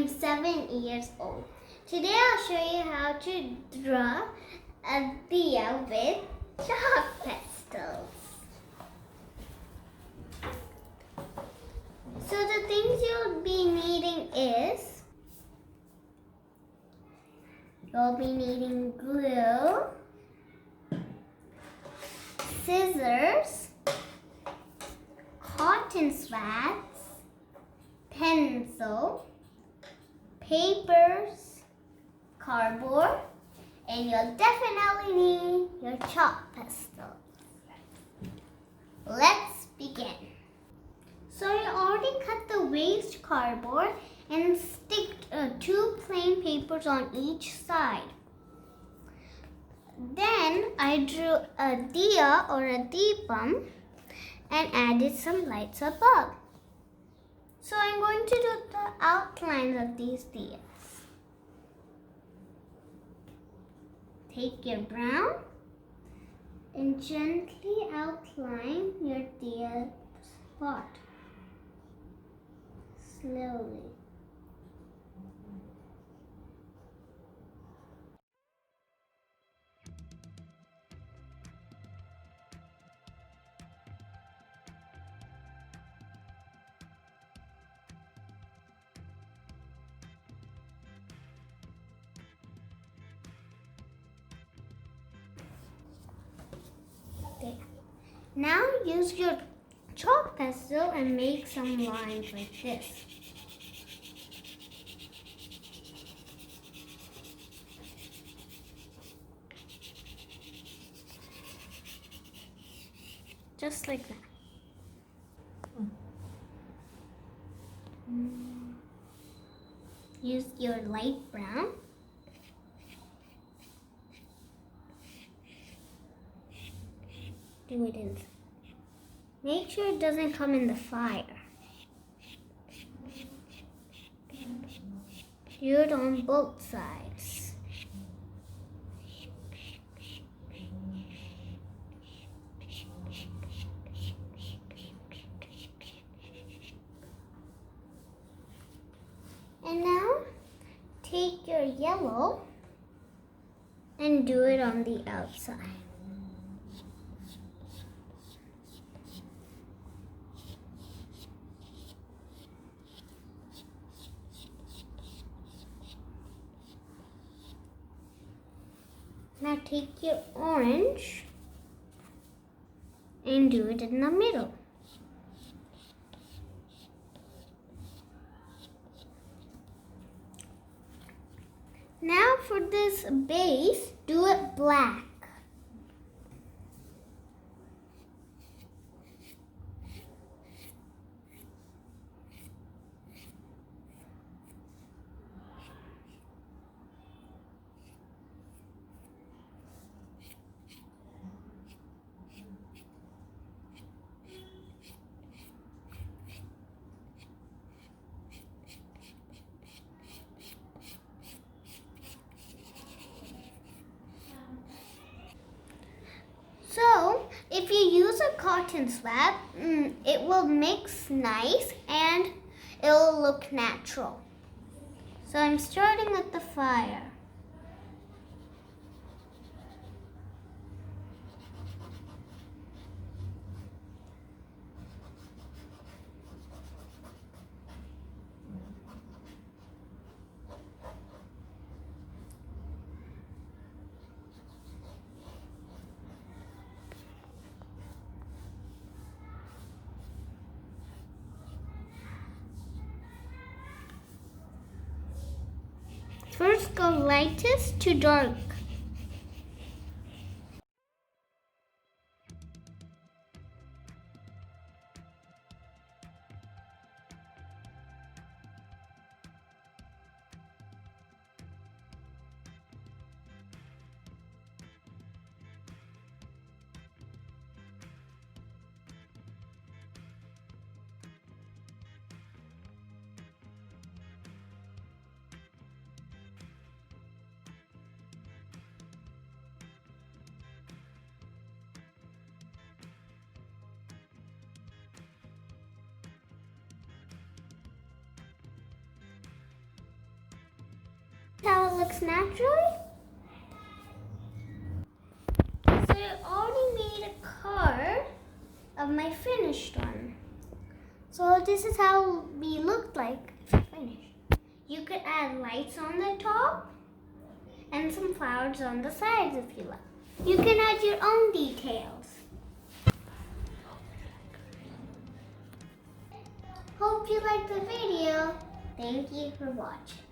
I'm 7 years old. Today I'll show you how to draw a diya with soft pastels. So the things you'll be needing is, you'll be needing glue, scissors, cotton swads, pencil, papers, cardboard, and you'll definitely need your chalk pastels. Let's begin. So I already cut the waste cardboard and stick 2 plain papers on each side. Then I drew a diya or a deepam and added some lights above. So I'm going to do the outlines of these diyas. Take your brown and gently outline your diya spot. Slowly. Okay. Now use your chalk pastel and make some lines like this. Just like that. Use your light brown. Do it in. Make sure it doesn't come in the fire. Do it on both sides. And now take your yellow and do it on the outside. Now take your orange and do it in the middle. Now for this base, do it black. So, if you use a cotton swab, it will mix nice and it will look natural. So I'm starting with the fire. First go lightest to dark. looks naturally. So I already made a card of my finished one. So this is how we look like if you finish. You could add lights on the top and some flowers on the sides if you like. You can add your own details. Hope you liked the video. Thank you for watching.